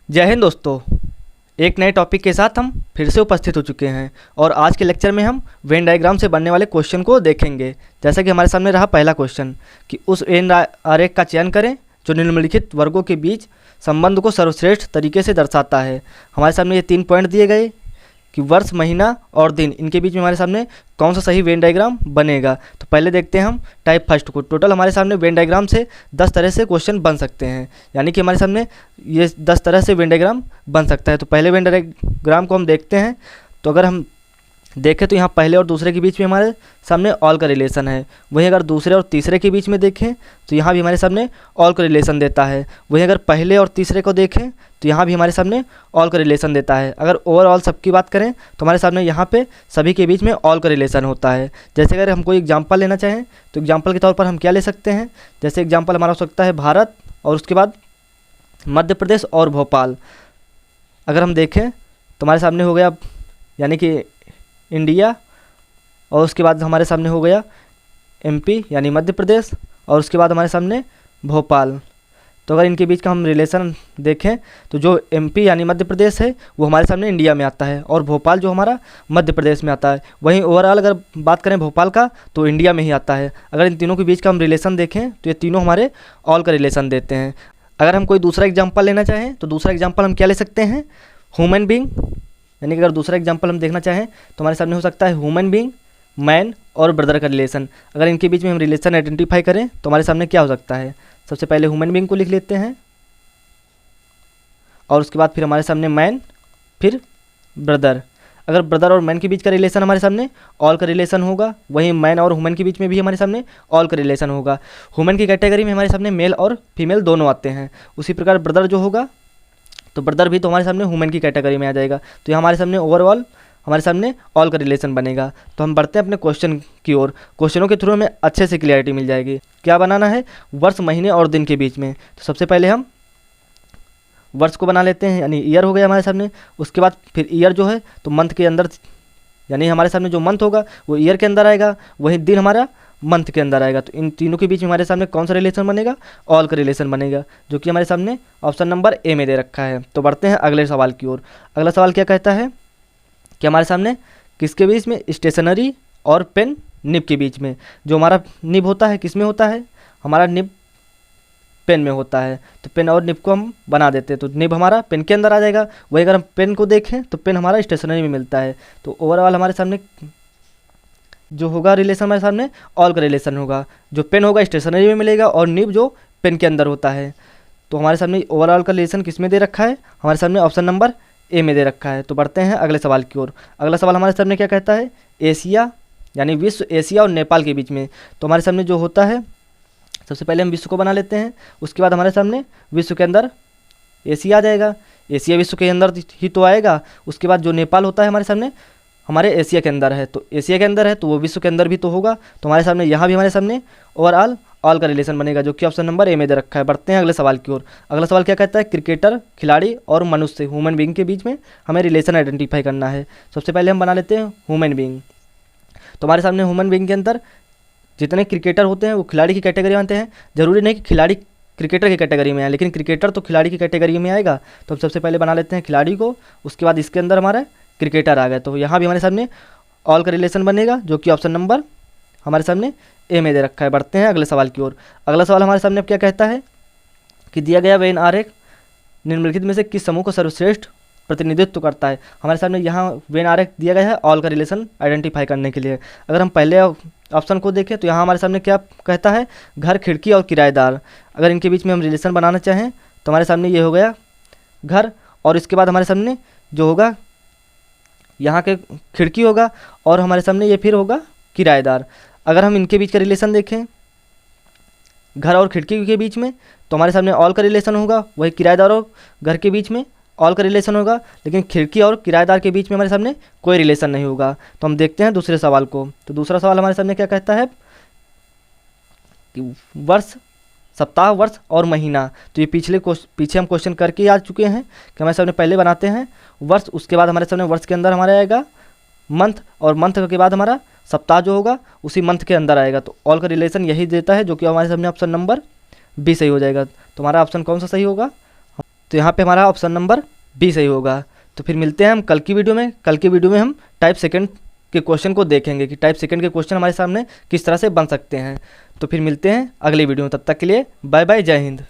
जय हिंद दोस्तों। एक नए टॉपिक के साथ हम फिर से उपस्थित हो चुके हैं और आज के लेक्चर में हम वेन डायग्राम से बनने वाले क्वेश्चन को देखेंगे। जैसा कि हमारे सामने रहा पहला क्वेश्चन कि उस वेन आरेख का चयन करें जो निम्नलिखित वर्गों के बीच संबंध को सर्वश्रेष्ठ तरीके से दर्शाता है। हमारे सामने ये 3 पॉइंट दिए गए कि वर्ष, महीना और दिन, इनके बीच में हमारे सामने कौन सा सही वेन डायग्राम बनेगा। तो पहले देखते हैं हम टाइप फर्स्ट को। टोटल हमारे सामने वेन डायग्राम से 10 तरह से क्वेश्चन बन सकते हैं, यानी कि हमारे सामने ये 10 तरह से वेन डायग्राम बन सकता है। तो पहले वेन डायग्राम को हम देखते हैं। तो अगर हम देखें तो यहाँ पहले और दूसरे के बीच में हमारे सामने ऑल का रिलेशन है। वहीं अगर दूसरे और तीसरे के बीच में देखें तो यहाँ भी हमारे सामने ऑल का रिलेशन देता है। वहीं अगर पहले और तीसरे को देखें तो यहाँ भी हमारे सामने ऑल का रिलेशन देता है। अगर ओवरऑल सबकी बात करें तो हमारे सामने यहाँ पे सभी के बीच में ऑल का रिलेशन होता है। जैसे अगर हम कोई एग्जाम्पल लेना चाहें तो एग्जाम्पल के तौर पर हम क्या ले सकते हैं, जैसे एग्जाम्पल हमारा हो सकता है भारत और उसके बाद मध्य प्रदेश और भोपाल। अगर हम देखें तो हमारे सामने हो गया यानी कि इंडिया, और उसके बाद हमारे सामने हो गया एमपी यानी मध्य प्रदेश, और उसके बाद हमारे सामने भोपाल। तो अगर इनके बीच का हम रिलेशन देखें तो जो एमपी यानी मध्य प्रदेश है वो हमारे सामने इंडिया में आता है और भोपाल जो हमारा मध्य प्रदेश में आता है। वहीं ओवरऑल अगर बात करें भोपाल का तो इंडिया में ही आता है। अगर इन तीनों के बीच का हम रिलेशन देखें तो ये तीनों हमारे ऑल का रिलेशन देते हैं। अगर हम कोई दूसरा एग्जाम्पल लेना चाहें तो दूसरा एग्जाम्पल हम क्या ले सकते हैं, ह्यूमन बींग, यानी कि अगर दूसरा एग्जाम्पल हम देखना चाहें तो हमारे सामने हो सकता है ह्यूमन बींग, मैन और ब्रदर का रिलेशन। अगर इनके बीच में हम रिलेशन आइडेंटिफाई करें तो हमारे सामने क्या हो सकता है, सबसे पहले ह्यूमन बींग को लिख लेते हैं और उसके बाद फिर हमारे सामने मैन, फिर ब्रदर। अगर ब्रदर और मैन के बीच का रिलेशन हमारे सामने ऑल का रिलेशन होगा, वहीं मैन और ह्यूमन के बीच में भी हमारे सामने ऑल का रिलेशन होगा। ह्यूमन की कैटेगरी में हमारे सामने मेल और फीमेल दोनों आते हैं। उसी प्रकार ब्रदर जो होगा तो ब्रदर भी तो हमारे सामने ह्यूमन की कैटेगरी में आ जाएगा। तो यहाँ हमारे सामने ओवरऑल हमारे सामने ऑल का रिलेशन बनेगा। तो हम बढ़ते हैं अपने क्वेश्चन की ओर। क्वेश्चनों के थ्रू हमें अच्छे से क्लियरिटी मिल जाएगी। क्या बनाना है, वर्ष, महीने और दिन के बीच में। तो सबसे पहले हम वर्ष को बना लेते हैं, यानी ईयर हो गया हमारे सामने। उसके बाद फिर ईयर जो है तो मंथ के अंदर, यानी हमारे सामने जो मंथ होगा वो ईयर के अंदर आएगा, वहीं दिन हमारा मंथ के अंदर आएगा। तो इन तीनों के बीच में हमारे सामने कौन सा रिलेशन बनेगा, ऑल का रिलेशन बनेगा, जो कि हमारे सामने ऑप्शन नंबर ए में दे रखा है। तो बढ़ते हैं अगले सवाल की ओर। अगला सवाल क्या कहता है कि हमारे सामने किसके बीच में, स्टेशनरी और पेन निब के बीच में। जो हमारा निब होता है किस में होता है, हमारा निब पेन में होता है। तो पेन और निब को हम बना देते हैं, तो निब हमारा पेन के अंदर आ जाएगा। वही अगर हम पेन को देखें तो पेन हमारा स्टेशनरी में मिलता है। तो ओवरऑल हमारे सामने जो होगा रिलेशन हमारे सामने ऑल का रिलेशन होगा। जो पेन होगा स्टेशनरी में मिलेगा और निब जो पेन के अंदर होता है। तो हमारे सामने ओवरऑल का रिलेशन किस में दे रखा है, हमारे सामने ऑप्शन नंबर ए में दे रखा है। तो बढ़ते हैं अगले सवाल की ओर। अगला सवाल हमारे सामने क्या कहता है, एशिया यानी विश्व, एशिया और नेपाल के बीच में। तो हमारे सामने जो होता है, सबसे पहले हम विश्व को बना लेते हैं। उसके बाद हमारे सामने विश्व के अंदर एशिया आ जाएगा। एशिया विश्व के अंदर ही तो आएगा। उसके बाद जो नेपाल होता है हमारे सामने हमारे एशिया के अंदर है, तो एशिया के अंदर है तो वो विश्व के अंदर भी तो होगा। तो हमारे सामने यहाँ भी हमारे सामने ओवरऑल ऑल का रिलेशन बनेगा, जो कि ऑप्शन नंबर ए में दे रखा है। बढ़ते हैं अगले सवाल की ओर। अगला सवाल क्या कहता है, क्रिकेटर, खिलाड़ी और मनुष्य, ह्यूमन बींग के बीच में हमें रिलेशन आइडेंटिफाई करना है। सबसे पहले हम बना लेते हैं ह्यूमन बींग। तो हमारे सामने ह्यूमन बींग के अंदर जितने क्रिकेटर होते हैं वो खिलाड़ी की कैटेगरी में आते हैं। जरूरी नहीं कि खिलाड़ी क्रिकेटर की कैटेगरी में आए, लेकिन क्रिकेटर तो खिलाड़ी की कैटेगरी में आएगा। तो हम सबसे पहले बना लेते हैं खिलाड़ी को, उसके बाद इसके अंदर हमारा क्रिकेटर आ गया। तो यहाँ भी हमारे सामने ऑल का रिलेशन बनेगा, जो कि ऑप्शन नंबर हमारे सामने ए में दे रखा है। बढ़ते हैं अगले सवाल की ओर। अगला सवाल हमारे सामने अब क्या कहता है कि दिया गया वेन आरेख निम्नलिखित में से किस समूह को सर्वश्रेष्ठ प्रतिनिधित्व करता है। हमारे सामने यहाँ वेन आरेख दिया गया है ऑल का रिलेशन आइडेंटिफाई करने के लिए। अगर हम पहले ऑप्शन को देखें तो यहाँ हमारे सामने क्या कहता है, घर, खिड़की और किराएदार। अगर इनके बीच में हम रिलेशन बनाना चाहें तो हमारे सामने ये हो गया घर, और इसके बाद हमारे सामने जो होगा यहाँ के खिड़की होगा, और हमारे सामने ये फिर होगा किराएदार। अगर हम इनके बीच का रिलेशन देखें घर और खिड़की के बीच में तो हमारे सामने ऑल का रिलेशन होगा, वही किराएदार और घर के बीच में ऑल का रिलेशन होगा, लेकिन खिड़की और किराएदार के बीच में हमारे सामने कोई रिलेशन नहीं होगा। तो हम देखते हैं दूसरे सवाल को। तो दूसरा सवाल हमारे सामने क्या कहता है कि वर्ष, सप्ताह, वर्ष और महीना। तो ये पीछे हम क्वेश्चन करके आ चुके हैं कि हमारे सामने पहले बनाते हैं वर्ष, उसके बाद हमारे सामने वर्ष के अंदर हमारा आएगा मंथ, और मंथ के बाद हमारा सप्ताह जो होगा उसी मंथ के अंदर आएगा। तो ऑल का रिलेशन यही देता है, जो कि हमारे सामने ऑप्शन नंबर बी सही हो जाएगा। तो हमारा ऑप्शन कौन सा सही होगा, तो यहाँ पे हमारा ऑप्शन नंबर बी सही होगा। तो फिर मिलते हैं हम कल की वीडियो में। कल की वीडियो में हम टाइप सेकंड के क्वेश्चन को देखेंगे कि टाइप सेकंड के क्वेश्चन हमारे सामने किस तरह से बन सकते हैं। तो फिर मिलते हैं अगली वीडियो में, तब तक के लिए बाय बाय, जय हिंद।